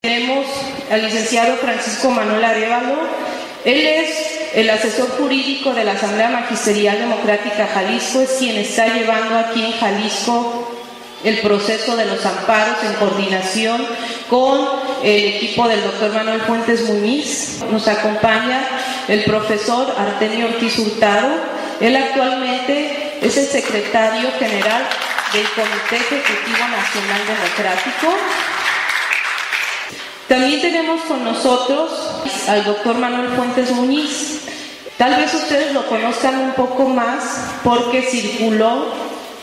Tenemos al licenciado Francisco Manuel Arévalo. Él es el asesor jurídico de la Asamblea Magisterial Democrática Jalisco, es quien está llevando aquí en Jalisco el proceso de los amparos en coordinación con el equipo del doctor Manuel Fuentes Muñiz. Nos acompaña el profesor Artemio Ortiz Hurtado. Él actualmente es el secretario general del Comité Ejecutivo Nacional Democrático. También tenemos con nosotros al doctor Manuel Fuentes Muñiz. Tal vez ustedes lo conozcan un poco más porque circuló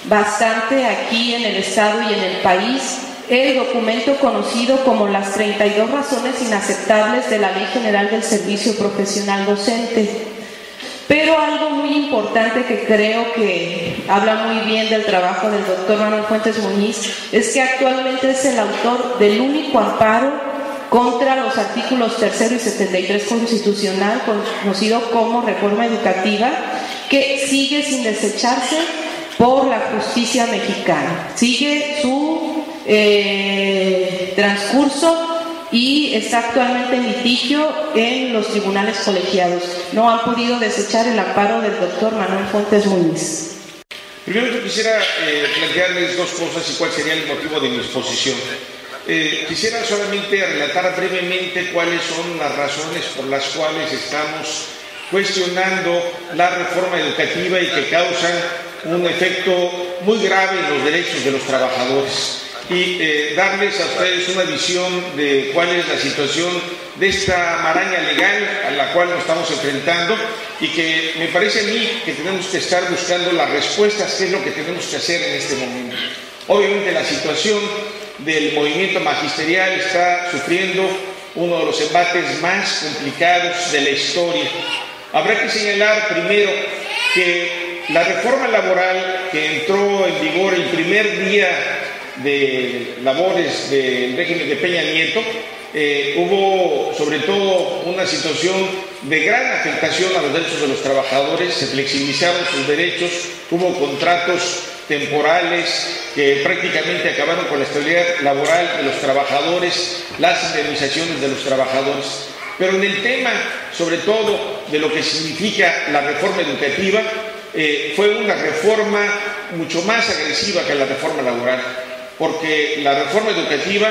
bastante aquí en el estado y en el país el documento conocido como las 32 razones inaceptables de la Ley General del Servicio Profesional Docente. Pero algo muy importante que creo que habla muy bien del trabajo del doctor Manuel Fuentes Muñiz es que actualmente es el autor del único amparo contra los artículos 3 y 73 constitucional, conocido como reforma educativa, que sigue sin desecharse por la justicia mexicana. Sigue su transcurso y está actualmente en litigio en los tribunales colegiados. No han podido desechar el amparo del doctor Manuel Fuentes Muñiz. Primero yo quisiera plantearles dos cosas y cuál sería el motivo de mi exposición. Quisiera solamente relatar brevemente cuáles son las razones por las cuales estamos cuestionando la reforma educativa y que causan un efecto muy grave en los derechos de los trabajadores y darles a ustedes una visión de cuál es la situación de esta maraña legal a la cual nos estamos enfrentando y que me parece a mí que tenemos que estar buscando las respuestas, qué es lo que tenemos que hacer en este momento. Obviamente la situación del movimiento magisterial está sufriendo uno de los embates más complicados de la historia. Habrá que señalar primero que la reforma laboral que entró en vigor el primer día de labores del régimen de Peña Nieto, hubo sobre todo una situación de gran afectación a los derechos de los trabajadores, se flexibilizaron sus derechos, hubo contratos temporales que prácticamente acabaron con la estabilidad laboral de los trabajadores, las indemnizaciones de los trabajadores. Pero en el tema, sobre todo, de lo que significa la reforma educativa, fue una reforma mucho más agresiva que la reforma laboral, porque la reforma educativa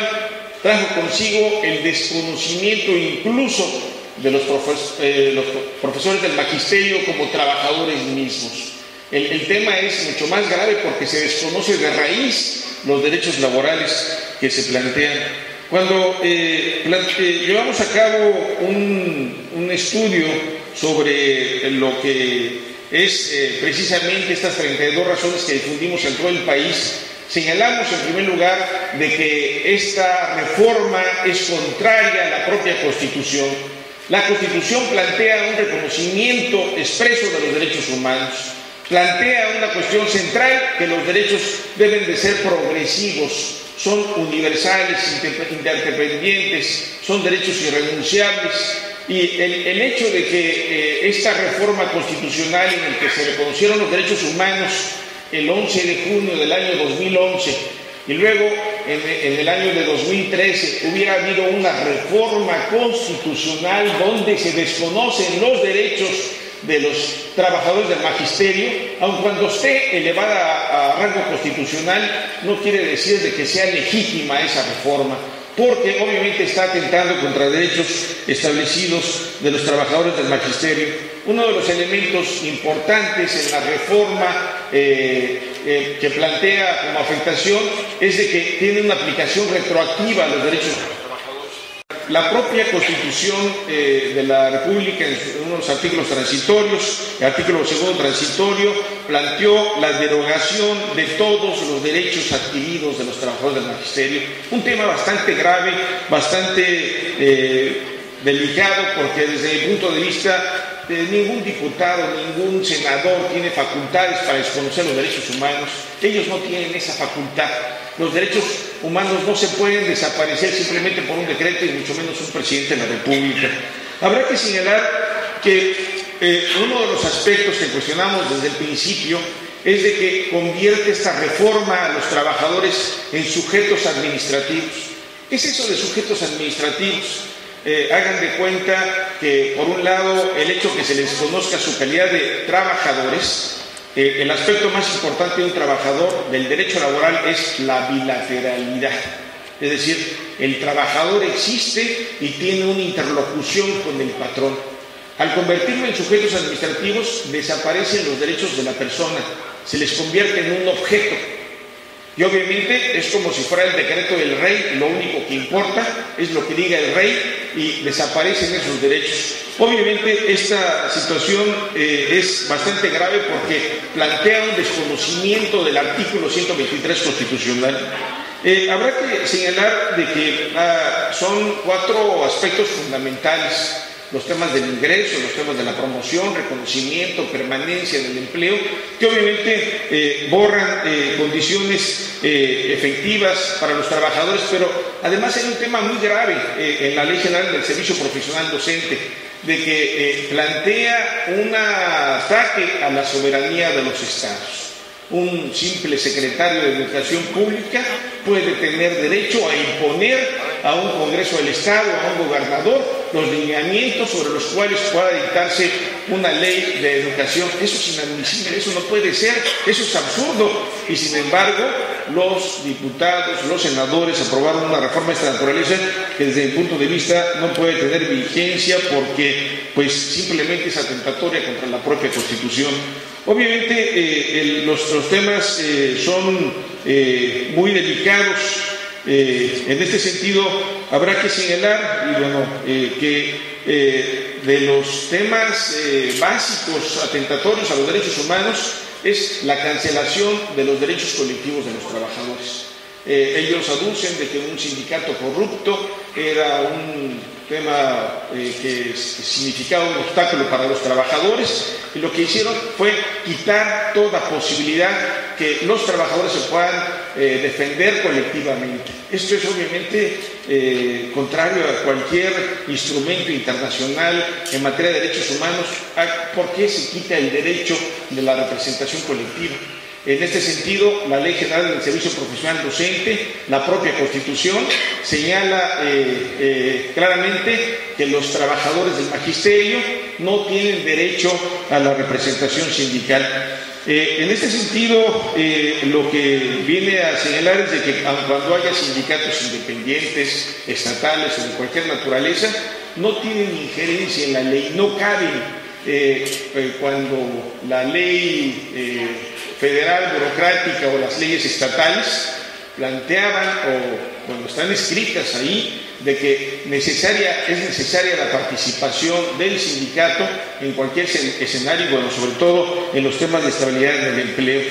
trajo consigo el desconocimiento incluso de los profesores del magisterio como trabajadores mismos. El tema es mucho más grave porque se desconoce de raíz los derechos laborales que se plantean. Cuando llevamos a cabo un estudio sobre lo que es precisamente estas 32 razones que difundimos en todo el país, señalamos en primer lugar de que esta reforma es contraria a la propia Constitución. La Constitución plantea un reconocimiento expreso de los derechos humanos. Plantea una cuestión central, que los derechos deben de ser progresivos, son universales, interdependientes, son derechos irrenunciables, y el hecho de que esta reforma constitucional en la que se reconocieron los derechos humanos el 11 de junio del año 2011 y luego en el año de 2013 hubiera habido una reforma constitucional donde se desconocen los derechos de los trabajadores del magisterio, aun cuando esté elevada a rango constitucional, no quiere decir de que sea legítima esa reforma, porque obviamente está atentando contra derechos establecidos de los trabajadores del magisterio. Uno de los elementos importantes en la reforma que plantea como afectación es de que tiene una aplicación retroactiva a los derechos de los trabajadores. La propia Constitución de la República, en unos artículos transitorios, el artículo 2 transitorio, planteó la derogación de todos los derechos adquiridos de los trabajadores del magisterio. Un tema bastante grave, bastante delicado, porque desde mi punto de vista ningún diputado, ningún senador tiene facultades para desconocer los derechos humanos. Ellos no tienen esa facultad. Los derechos humanos no se pueden desaparecer simplemente por un decreto y mucho menos un presidente de la República. Habrá que señalar que uno de los aspectos que cuestionamos desde el principio es de que convierte esta reforma a los trabajadores en sujetos administrativos. ¿Qué es eso de sujetos administrativos? Hagan de cuenta que, por un lado, el hecho que se les conozca su calidad de trabajadores. El aspecto más importante de un trabajador del derecho laboral es la bilateralidad. Es decir, el trabajador existe y tiene una interlocución con el patrón. Al convertirlo en sujetos administrativos, desaparecen los derechos de la persona, se les convierte en un objeto. Y obviamente es como si fuera el decreto del rey, lo único que importa es lo que diga el rey y desaparecen esos derechos. Obviamente esta situación es bastante grave porque plantea un desconocimiento del artículo 123 constitucional. Habrá que señalar de que son 4 aspectos fundamentales: los temas del ingreso, los temas de la promoción, reconocimiento, permanencia en el empleo, que obviamente borran condiciones efectivas para los trabajadores, pero además hay un tema muy grave en la Ley General del Servicio Profesional Docente, de que plantea un ataque a la soberanía de los estados. Un simple secretario de Educación Pública puede tener derecho a imponer a un Congreso del Estado, a un gobernador, los lineamientos sobre los cuales pueda dictarse una ley de educación. Eso es inadmisible, eso no puede ser, eso es absurdo. Y sin embargo, los diputados, los senadores aprobaron una reforma de esta naturaleza que desde mi punto de vista no puede tener vigencia porque pues simplemente es atentatoria contra la propia Constitución. Obviamente los temas son muy delicados. En este sentido habrá que señalar que de los temas básicos atentatorios a los derechos humanos es la cancelación de los derechos colectivos de los trabajadores. Ellos aducen de que un sindicato corrupto era un tema que significaba un obstáculo para los trabajadores, y lo que hicieron fue quitar toda posibilidad que los trabajadores se puedan defender colectivamente. Esto es obviamente contrario a cualquier instrumento internacional en materia de derechos humanos. ¿Por qué se quita el derecho de la representación colectiva? En este sentido, la Ley General del Servicio Profesional Docente, la propia Constitución, señala claramente que los trabajadores del magisterio no tienen derecho a la representación sindical. En este sentido, lo que viene a señalar es de que cuando haya sindicatos independientes, estatales o de cualquier naturaleza, no tienen injerencia en la ley, no caben. Cuando la ley federal burocrática o las leyes estatales planteaban, o cuando están escritas ahí, de que es necesaria la participación del sindicato en cualquier escenario, bueno, sobre todo en los temas de estabilidad en el empleo.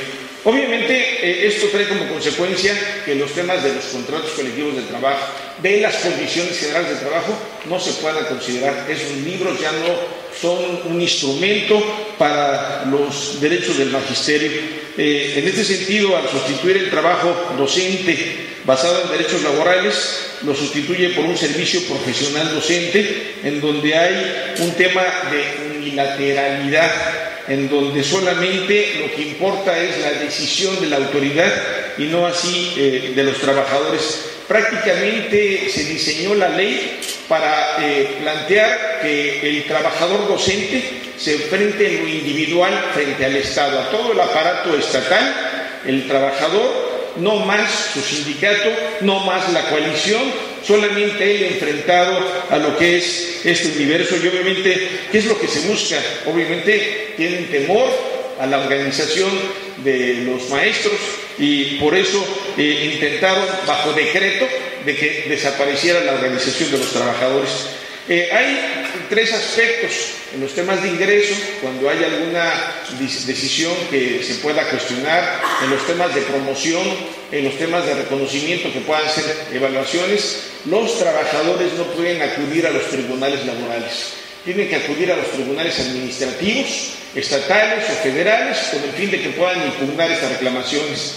Obviamente esto trae como consecuencia que los temas de los contratos colectivos de trabajo, de las condiciones generales de trabajo, no se puedan considerar. Esos libros ya no son un instrumento para los derechos del magisterio. En este sentido, al sustituir el trabajo docente basado en derechos laborales, lo sustituye por un servicio profesional docente, en donde hay un tema de unilateralidad, en donde solamente lo que importa es la decisión de la autoridad y no así de los trabajadores. Prácticamente se diseñó la ley para plantear que el trabajador docente se enfrente en lo individual frente al Estado, a todo el aparato estatal, el trabajador, no más su sindicato, no más la coalición, solamente él enfrentado a lo que es este universo. Y obviamente, ¿qué es lo que se busca? Obviamente tienen temor a la organización de los maestros y por eso intentaron bajo decreto de que desapareciera la organización de los trabajadores. Hay 3 aspectos en los temas de ingreso, cuando hay alguna decisión que se pueda cuestionar, en los temas de promoción, en los temas de reconocimiento que puedan ser evaluaciones. Los trabajadores no pueden acudir a los tribunales laborales, tienen que acudir a los tribunales administrativos, estatales o federales, con el fin de que puedan impugnar estas reclamaciones.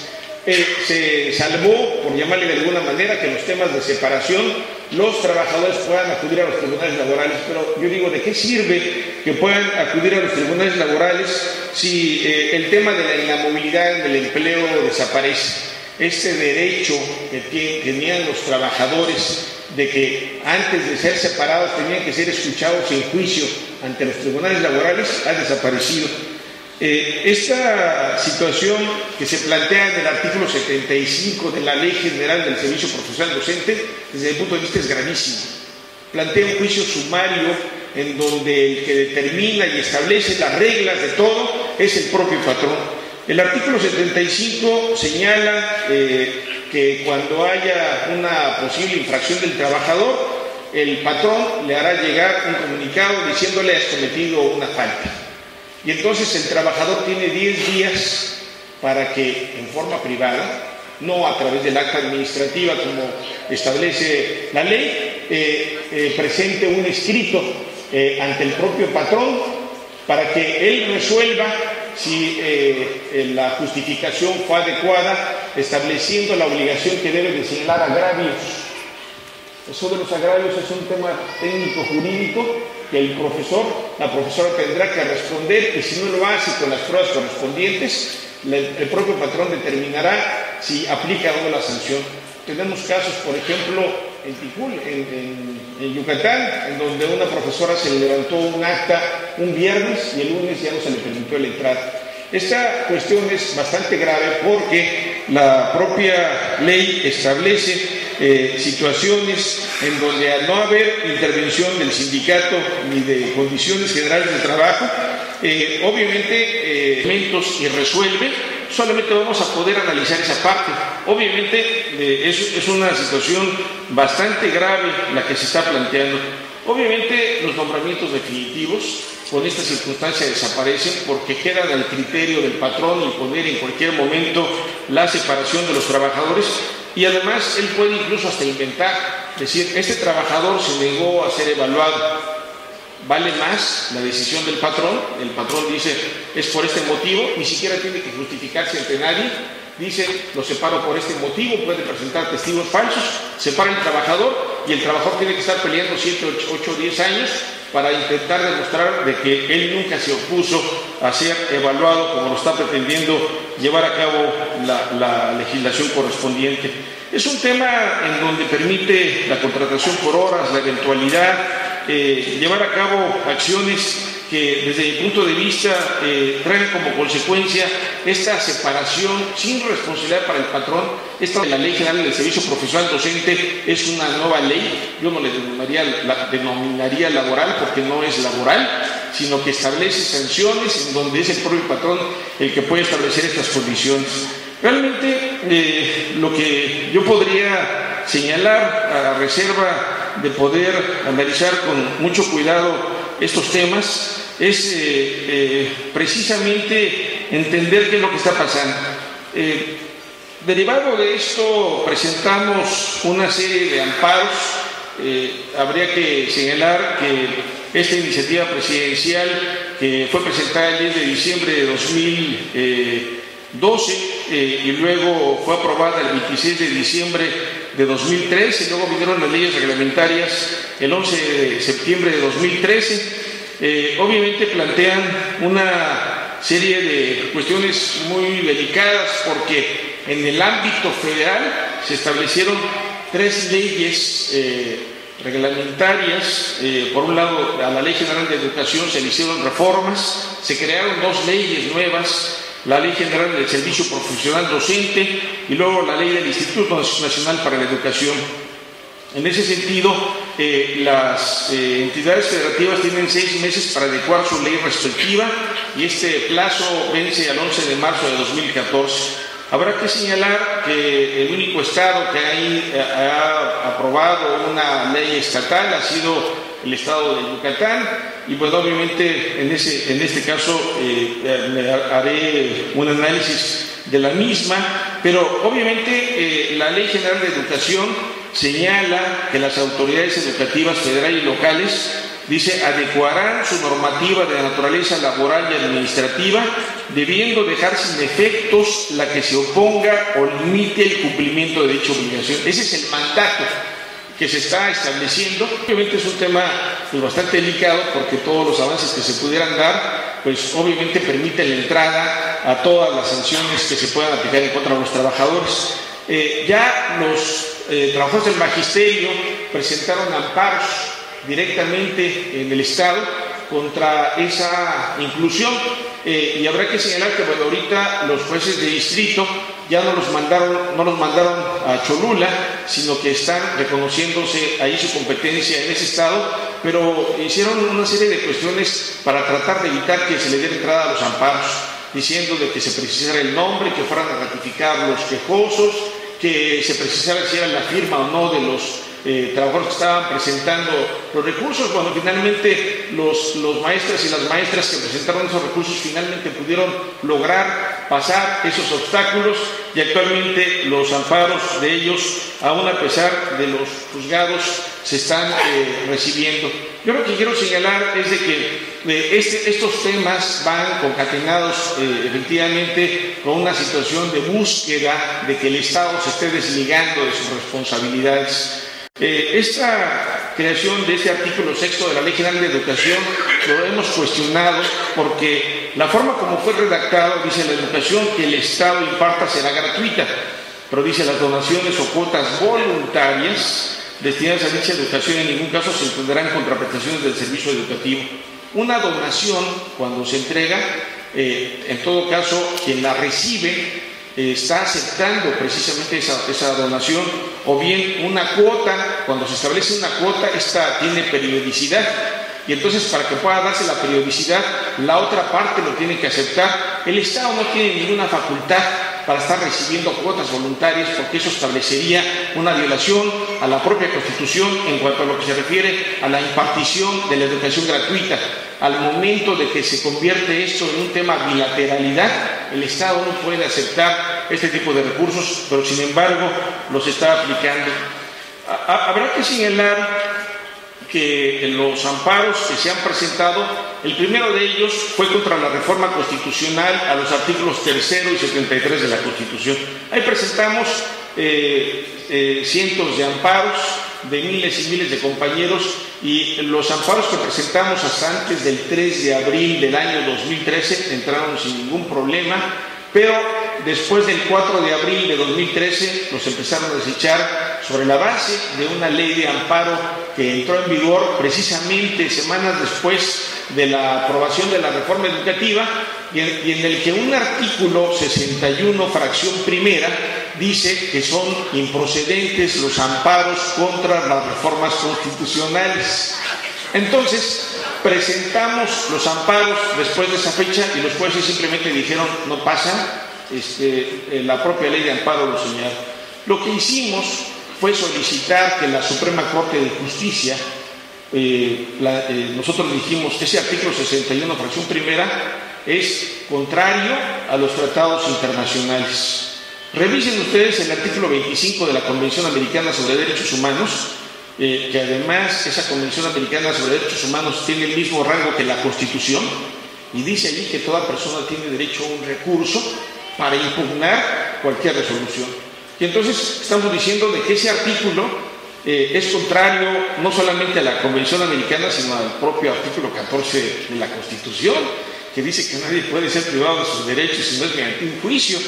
Se salvó, por llamarle de alguna manera, que en los temas de separación los trabajadores puedan acudir a los tribunales laborales, pero yo digo, ¿de qué sirve que puedan acudir a los tribunales laborales si el tema de la inamovilidad en el empleo desaparece? este derecho que tenían los trabajadores de que antes de ser separados tenían que ser escuchados en juicio ante los tribunales laborales, ha desaparecido. Esta situación que se plantea en el artículo 75 de la Ley General del Servicio Profesional Docente, desde mi punto de vista es gravísimo. Plantea un juicio sumario en donde el que determina y establece las reglas de todo es el propio patrón. El artículo 75 señala que cuando haya una posible infracción del trabajador, el patrón le hará llegar un comunicado diciéndole has cometido una falta. Y entonces el trabajador tiene 10 días para que en forma privada, no a través del acta administrativa como establece la ley, presente un escrito ante el propio patrón para que él resuelva si la justificación fue adecuada, estableciendo la obligación que debe de señalar agravios. Eso de los agravios es un tema técnico-jurídico que el profesor, la profesora tendrá que responder, y si no lo hace con las pruebas correspondientes, el propio patrón determinará si aplica o no la sanción. Tenemos casos, por ejemplo, en Ticul, en Yucatán, en donde una profesora se le levantó un acta un viernes y el lunes ya no se le permitió la entrada. Esta cuestión es bastante grave porque la propia ley establece situaciones en donde al no haber intervención del sindicato ni de condiciones generales de trabajo, obviamente elementos y resuelve, solamente vamos a poder analizar esa parte. Obviamente es una situación bastante grave la que se está planteando. Obviamente los nombramientos definitivos con esta circunstancia desaparecen porque quedan al criterio del patrón el poder en cualquier momento la separación de los trabajadores, y además él puede incluso hasta inventar, decir, este trabajador se negó a ser evaluado, vale más la decisión del patrón. El patrón dice, es por este motivo, ni siquiera tiene que justificarse ante nadie, dice, lo separo por este motivo, puede presentar testigos falsos, separa el trabajador y el trabajador tiene que estar peleando 7, 8, 10 años para intentar demostrar de que él nunca se opuso a ser evaluado como lo está pretendiendo llevar a cabo la legislación correspondiente. Es un tema en donde permite la contratación por horas, la eventualidad, llevar a cabo acciones que desde mi punto de vista traen como consecuencia esta separación sin responsabilidad para el patrón. Esta de la Ley General del Servicio Profesional Docente es una nueva ley, yo no le denominaría laboral porque no es laboral, sino que establece sanciones en donde es el propio patrón el que puede establecer estas condiciones. Realmente lo que yo podría señalar a reserva de poder analizar con mucho cuidado estos temas es precisamente entender qué es lo que está pasando. Derivado de esto presentamos una serie de amparos. Habría que señalar que esta iniciativa presidencial que fue presentada el 10 de diciembre de 2012 y luego fue aprobada el 26 de diciembre de 2013, y luego vinieron las leyes reglamentarias el 11 de septiembre de 2013, obviamente plantean una serie de cuestiones muy delicadas porque en el ámbito federal se establecieron 3 leyes reglamentarias. Por un lado, a la Ley General de Educación se le hicieron reformas, se crearon 2 leyes nuevas, la Ley General del Servicio Profesional Docente y luego la Ley del Instituto Nacional para la Educación. En ese sentido, las entidades federativas tienen 6 meses para adecuar su ley respectiva y este plazo vence al 11 de marzo de 2014. Habrá que señalar que el único estado que ha aprobado una ley estatal ha sido el estado de Yucatán, y pues obviamente en este caso haré un análisis de la misma, pero obviamente la Ley General de Educación señala que las autoridades educativas federales y locales, dice, adecuarán su normativa de naturaleza laboral y administrativa, debiendo dejar sin efectos la que se oponga o limite el cumplimiento de dicha obligación. Ese es el mandato que se está estableciendo. Obviamente es un tema pues, bastante delicado porque todos los avances que se pudieran dar, pues obviamente permiten la entrada a todas las sanciones que se puedan aplicar en contra de los trabajadores. Ya los trabajadores del magisterio presentaron amparos directamente en el Estado contra esa inclusión, y habrá que señalar que bueno, ahorita los jueces de distrito ya no los mandaron a Cholula, sino que están reconociéndose ahí su competencia en ese estado, pero hicieron una serie de cuestiones para tratar de evitar que se le diera entrada a los amparos, diciendo de que se precisara el nombre, que fueran a ratificar los quejosos, que se precisara si era la firma o no de los trabajadores que estaban presentando los recursos. Cuando finalmente los maestros y las maestras que presentaron esos recursos finalmente pudieron lograr pasar esos obstáculos, y actualmente los amparos de ellos, aún a pesar de los juzgados, se están recibiendo. Yo lo que quiero señalar es de que estos temas van concatenados efectivamente con una situación de búsqueda de que el Estado se esté desligando de sus responsabilidades. Esta creación de este artículo 6 de la Ley General de Educación lo hemos cuestionado porque la forma como fue redactado dice: la educación que el Estado imparta será gratuita, pero dice: las donaciones o cuotas voluntarias destinadas a dicha educación en ningún caso se entenderán contraprestaciones del servicio educativo. Una donación, cuando se entrega, en todo caso quien la recibe está aceptando precisamente esa donación, o bien una cuota. Cuando se establece una cuota, esta tiene periodicidad, y entonces para que pueda darse la periodicidad, la otra parte lo tiene que aceptar. El Estado no tiene ninguna facultad para estar recibiendo cuotas voluntarias, porque eso establecería una violación a la propia Constitución en cuanto a lo que se refiere a la impartición de la educación gratuita. Al momento de que se convierte esto en un tema bilateralidad, el Estado no puede aceptar este tipo de recursos, pero sin embargo los está aplicando. Habrá que señalar que los amparos que se han presentado, el primero de ellos fue contra la reforma constitucional a los artículos 3 y 73 de la Constitución. Ahí presentamos cientos de amparos de miles y miles de compañeros, y los amparos que presentamos hasta antes del 3 de abril del año 2013 entraron sin ningún problema, pero después del 4 de abril de 2013 los empezaron a desechar sobre la base de una ley de amparo que entró en vigor precisamente semanas después de la aprobación de la reforma educativa, y en el que un artículo 61, fracción primera, dice que son improcedentes los amparos contra las reformas constitucionales. Entonces, presentamos los amparos después de esa fecha y los jueces simplemente dijeron: no pasan, la propia ley de amparo lo señala. Lo que hicimos fue solicitar que la Suprema Corte de Justicia, nosotros dijimos que ese artículo 61, fracción primera, es contrario a los tratados internacionales. Revisen ustedes el artículo 25 de la Convención Americana sobre Derechos Humanos, que además esa Convención Americana sobre Derechos Humanos tiene el mismo rango que la Constitución, y dice allí que toda persona tiene derecho a un recurso para impugnar cualquier resolución. Y entonces estamos diciendo de que ese artículo es contrario no solamente a la Convención Americana, sino al propio artículo 14 de la Constitución, que dice que nadie puede ser privado de sus derechos si no es mediante un juicio.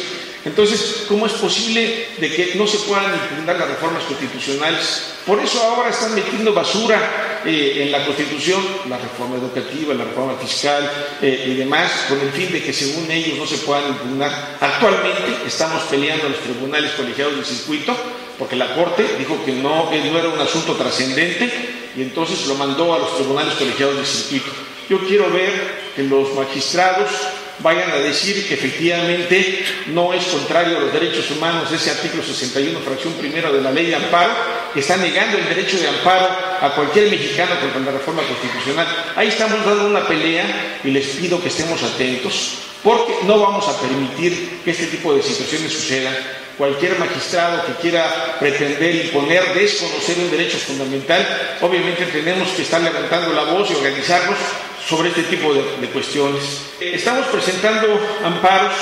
Entonces, ¿cómo es posible de que no se puedan impugnar las reformas constitucionales? Por eso ahora están metiendo basura en la Constitución, la reforma educativa, la reforma fiscal y demás, con el fin de que según ellos no se puedan impugnar. Actualmente estamos peleando en los tribunales colegiados del circuito, porque la Corte dijo que no era un asunto trascendente, y entonces lo mandó a los tribunales colegiados del circuito. Yo quiero ver que los magistrados vayan a decir que efectivamente no es contrario a los derechos humanos ese artículo 61, fracción primera de la ley de amparo, que está negando el derecho de amparo a cualquier mexicano contra la reforma constitucional. Ahí estamos dando una pelea, y les pido que estemos atentos, porque no vamos a permitir que este tipo de situaciones sucedan. Cualquier magistrado que quiera pretender imponer, desconocer un derecho fundamental, obviamente tenemos que estar levantando la voz y organizarnos sobre este tipo de cuestiones. Estamos presentando amparos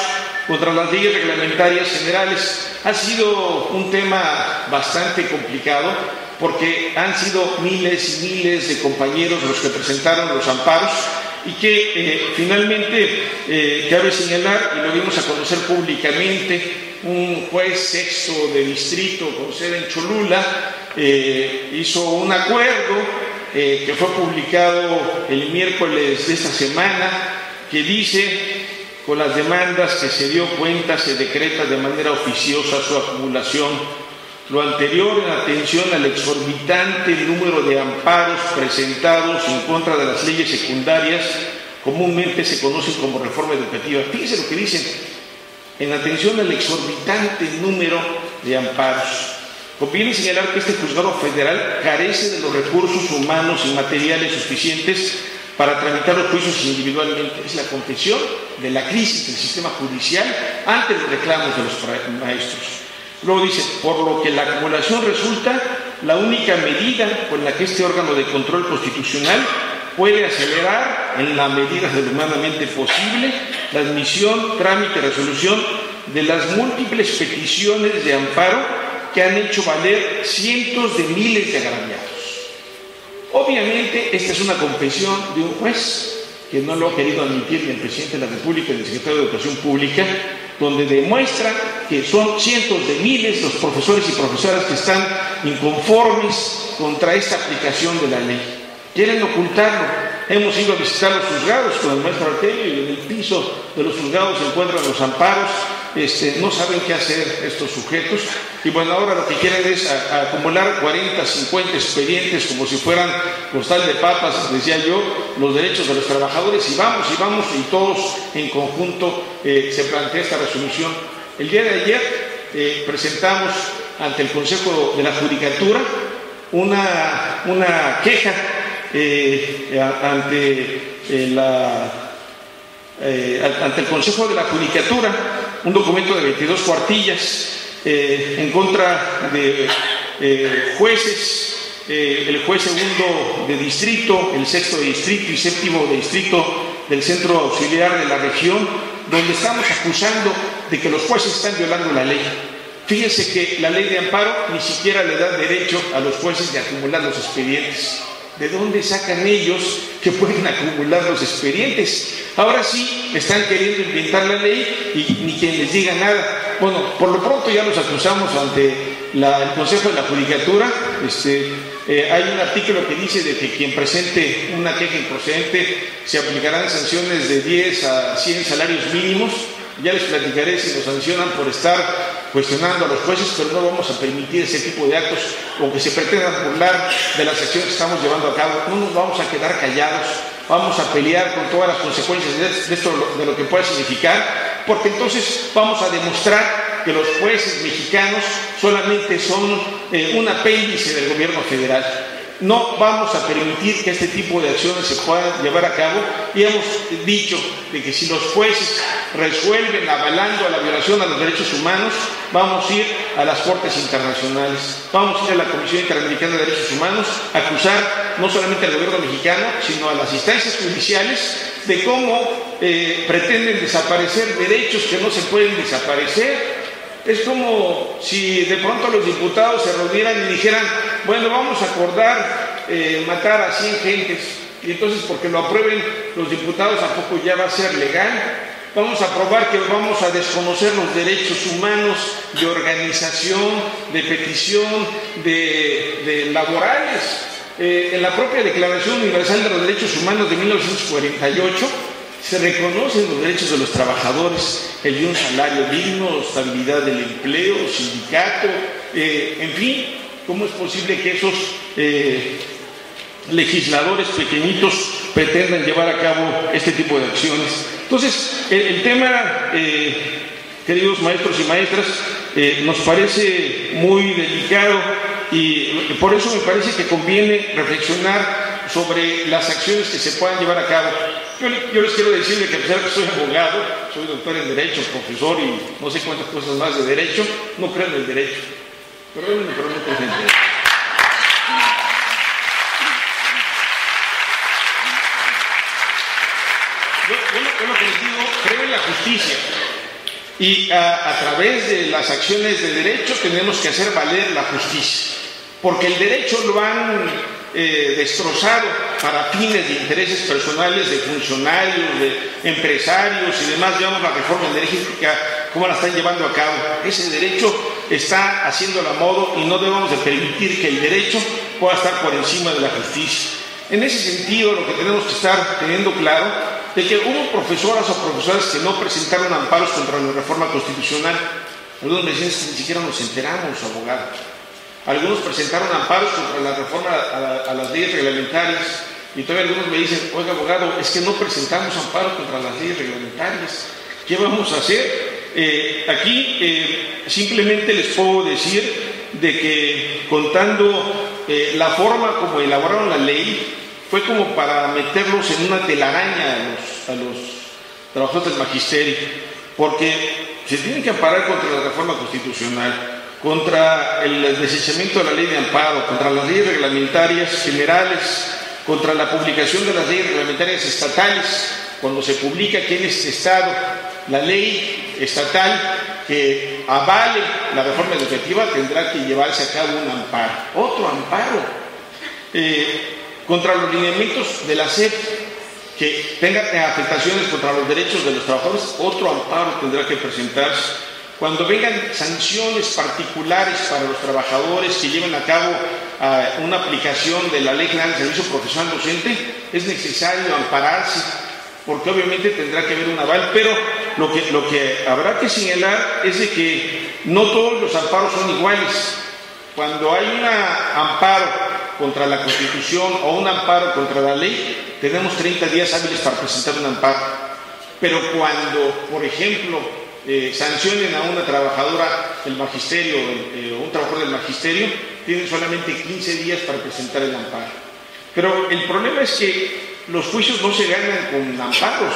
contra las leyes reglamentarias generales. Ha sido un tema bastante complicado, porque han sido miles y miles de compañeros los que presentaron los amparos, y que finalmente cabe señalar, y lo dimos a conocer públicamente, un juez sexto de distrito con sede en Cholula hizo un acuerdo que fue publicado el miércoles de esta semana, que dice: con las demandas que se dio cuenta se decreta de manera oficiosa su acumulación. Lo anterior en atención al exorbitante número de amparos presentados en contra de las leyes secundarias, comúnmente se conocen como reforma educativa. Fíjense lo que dicen: en atención al exorbitante número de amparos. Conviene señalar que este juzgado federal carece de los recursos humanos y materiales suficientes para tramitar los juicios individualmente. Es la confesión de la crisis del sistema judicial ante los reclamos de los maestros. Luego dice: por lo que la acumulación resulta la única medida con la que este órgano de control constitucional puede acelerar, en la medida de lo humanamente posible, la admisión, trámite y resolución de las múltiples peticiones de amparo que han hecho valer cientos de miles de agraviados. Obviamente, esta es una confesión de un juez, que no lo ha querido admitir ni el presidente de la República ni el secretario de Educación Pública, donde demuestra que son cientos de miles los profesores y profesoras que están inconformes contra esta aplicación de la ley. Quieren ocultarlo. Hemos ido a visitar los juzgados con el maestro Artemio y en el piso de los juzgados se encuentran los amparos. No saben qué hacer estos sujetos, y bueno, ahora lo que quieren es acumular 40, 50 expedientes como si fueran costal de papas, decía yo, los derechos de los trabajadores, y vamos, y todos en conjunto se plantea esta resolución. El día de ayer presentamos ante el Consejo de la Judicatura una queja ante el Consejo de la Judicatura, un documento de 22 cuartillas en contra de jueces, el juez segundo de distrito, el sexto de distrito y séptimo de distrito del Centro Auxiliar de la región, donde estamos acusando de que los jueces están violando la ley. Fíjense que la ley de amparo ni siquiera le da derecho a los jueces de acumular los expedientes. ¿De dónde sacan ellos que pueden acumular los expedientes? Ahora sí están queriendo inventar la ley y ni quien les diga nada. Bueno, por lo pronto ya los acusamos ante el Consejo de la Judicatura. Hay un artículo que dice de que quien presente una queja improcedente se aplicarán sanciones de 10 a 100 salarios mínimos. Ya les platicaré si nos sancionan por estar cuestionando a los jueces, pero no vamos a permitir ese tipo de actos o que se pretendan burlar de las acciones que estamos llevando a cabo. No nos vamos a quedar callados, vamos a pelear con todas las consecuencias de esto, de lo que pueda significar, porque entonces vamos a demostrar que los jueces mexicanos solamente son un apéndice del gobierno federal. No vamos a permitir que este tipo de acciones se puedan llevar a cabo, y hemos dicho de que si los jueces resuelven avalando a la violación a los derechos humanos, vamos a ir a las cortes internacionales, vamos a ir a la Comisión Interamericana de Derechos Humanos a acusar no solamente al gobierno mexicano, sino a las instancias judiciales de cómo pretenden desaparecer derechos que no se pueden desaparecer. Es como si de pronto los diputados se reunieran y dijeran: bueno, vamos a acordar matar a 100 gentes, y entonces porque lo aprueben los diputados, ¿a poco ya va a ser legal? Vamos a aprobar que vamos a desconocer los derechos humanos de organización, de petición, de laborales. En la propia Declaración Universal de los Derechos Humanos de 1948 se reconocen los derechos de los trabajadores, el de un salario digno, estabilidad del empleo, sindicato, en fin. ¿Cómo es posible que esos legisladores pequeñitos pretendan llevar a cabo este tipo de acciones? Entonces, el tema, queridos maestros y maestras, nos parece muy delicado, y por eso me parece que conviene reflexionar sobre las acciones que se puedan llevar a cabo. Yo les quiero decir que a pesar de que soy abogado, soy doctor en Derecho, profesor y no sé cuántas cosas más de Derecho, no creo en el Derecho. Perdónenme, pero no creo en el Derecho. Yo lo que les digo, creo en la justicia. Y a través de las acciones de derecho tenemos que hacer valer la justicia. Porque el derecho lo han destrozado para fines de intereses personales de funcionarios, de empresarios y demás. Llevamos la reforma energética cómo la están llevando a cabo. Ese derecho está haciéndolo a modo y no debemos de permitir que el derecho pueda estar por encima de la justicia. En ese sentido, lo que tenemos que estar teniendo claro es que hubo profesoras o profesores que no presentaron amparos contra la reforma constitucional. Algunos me dicen que ni siquiera nos enteramos, abogado. Algunos presentaron amparos contra la reforma a las leyes reglamentarias y todavía algunos me dicen, oiga, abogado, es que no presentamos amparos contra las leyes reglamentarias. ¿Qué vamos a hacer? Aquí simplemente les puedo decir de que contando la forma como elaboraron la ley fue como para meterlos en una telaraña a los trabajadores del magisterio, porque se tienen que amparar contra la reforma constitucional, contra el desechamiento de la ley de amparo, contra las leyes reglamentarias generales, contra la publicación de las leyes reglamentarias estatales, cuando se publica aquí en este estado la ley estatal que avale la reforma educativa, tendrá que llevarse a cabo un amparo, otro amparo, contra los lineamientos de la SEP que tenga afectaciones contra los derechos de los trabajadores, otro amparo tendrá que presentarse. Cuando vengan sanciones particulares para los trabajadores que lleven a cabo una aplicación de la Ley General de Servicio Profesional Docente, es necesario ampararse, porque obviamente tendrá que haber un aval, pero lo que habrá que señalar es de que no todos los amparos son iguales. Cuando hay un amparo contra la Constitución o un amparo contra la ley, tenemos 30 días hábiles para presentar un amparo. Pero cuando, por ejemplo, sancionen a una trabajadora del magisterio o un trabajador del magisterio, tienen solamente 15 días para presentar el amparo. Pero el problema es que los juicios no se ganan con amparos.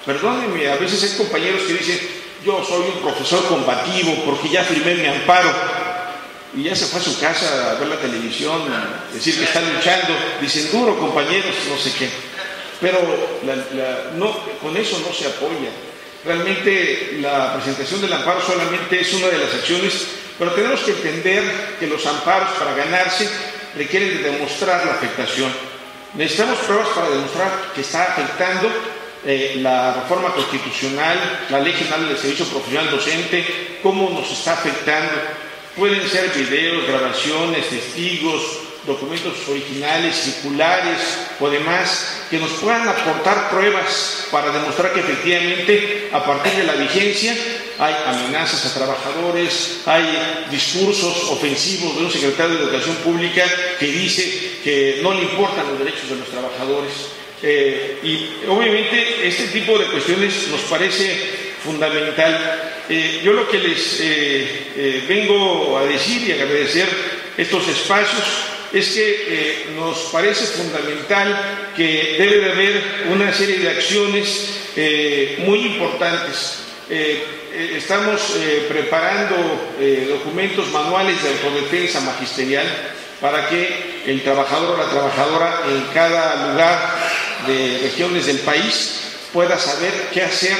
Perdónenme, a veces hay compañeros que dicen, yo soy un profesor combativo porque ya firmé mi amparo, y ya se fue a su casa a ver la televisión, a decir que están luchando, dicen, duro compañeros, no sé qué. Pero con eso no se apoya. Realmente la presentación del amparo solamente es una de las acciones, pero tenemos que entender que los amparos para ganarse requieren de demostrar la afectación. Necesitamos pruebas para demostrar que está afectando la reforma constitucional, la Ley General del Servicio Profesional Docente, cómo nos está afectando. Pueden ser videos, grabaciones, testigos, documentos originales, circulares o demás que nos puedan aportar pruebas para demostrar que efectivamente a partir de la vigencia hay amenazas a trabajadores, hay discursos ofensivos de un secretario de Educación Pública que dice que no le importan los derechos de los trabajadores. Y obviamente este tipo de cuestiones nos parece fundamental. Yo lo que les vengo a decir y agradecer estos espacios es que nos parece fundamental que debe de haber una serie de acciones muy importantes. Estamos preparando documentos manuales de autodefensa magisterial para que el trabajador o la trabajadora en cada lugar de regiones del país pueda saber qué hacer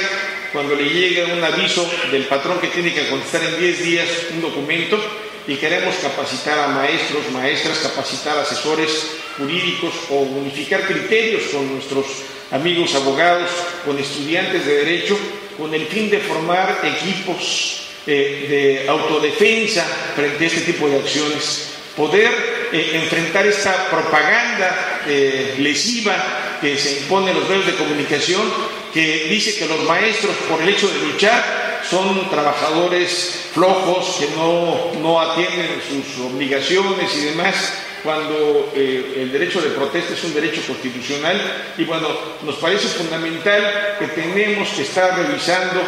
cuando le llegue un aviso del patrón que tiene que contestar en 10 días un documento. Y queremos capacitar a maestros, maestras, capacitar a asesores jurídicos o unificar criterios con nuestros amigos abogados, con estudiantes de derecho, con el fin de formar equipos de autodefensa frente a este tipo de acciones. Poder enfrentar esta propaganda lesiva que se impone en los medios de comunicación, que dice que los maestros, por el hecho de luchar, son trabajadores flojos que no atienden sus obligaciones y demás, cuando el derecho de protesta es un derecho constitucional. Y bueno, nos parece fundamental que tenemos que estar revisando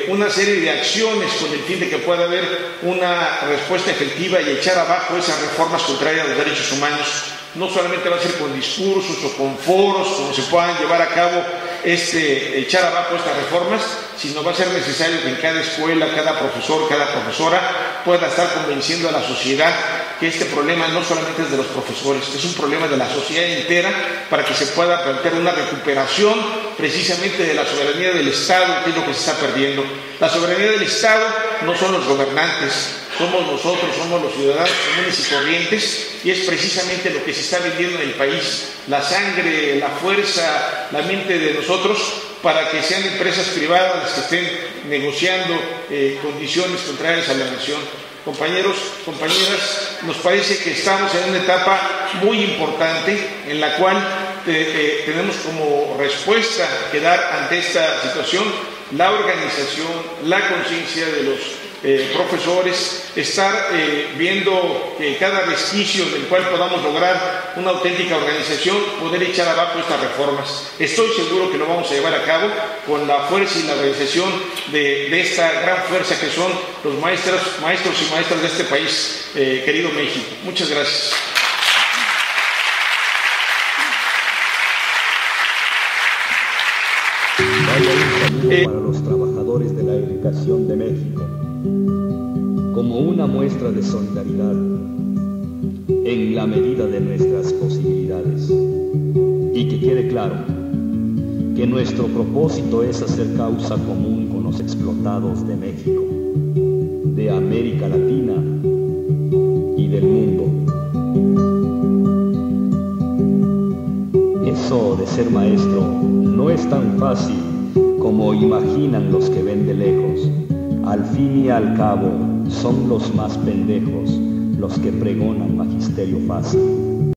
una serie de acciones con el fin de que pueda haber una respuesta efectiva y echar abajo esas reformas contrarias a los derechos humanos. No solamente va a ser con discursos o con foros como se puedan llevar a cabo echar abajo estas reformas, sino va a ser necesario que en cada escuela, cada profesor, cada profesora pueda estar convenciendo a la sociedad que este problema no solamente es de los profesores, es un problema de la sociedad entera, para que se pueda plantear una recuperación precisamente de la soberanía del Estado, que es lo que se está perdiendo. La soberanía del Estado no son los gobernantes, somos nosotros, somos los ciudadanos comunes y corrientes, y es precisamente lo que se está vendiendo en el país, la sangre, la fuerza, la mente de nosotros, para que sean empresas privadas las que estén negociando condiciones contrarias a la nación. Compañeros, compañeras, nos parece que estamos en una etapa muy importante en la cual tenemos como respuesta que dar ante esta situación la organización, la conciencia de los profesores, estar viendo cada resquicio del cual podamos lograr una auténtica organización, poder echar abajo estas reformas. Estoy seguro que lo vamos a llevar a cabo con la fuerza y la organización de esta gran fuerza que son los maestros y maestras de este país, querido México. Muchas gracias. Vaya un saludo para los trabajadores de la educación de México, como una muestra de solidaridad en la medida de nuestras posibilidades. Y que quede claro que nuestro propósito es hacer causa común con los explotados de México, de América Latina y del mundo. Eso de ser maestro no es tan fácil como imaginan los que ven de lejos. Al fin y al cabo, son los más pendejos los que pregonan magisterio fácil.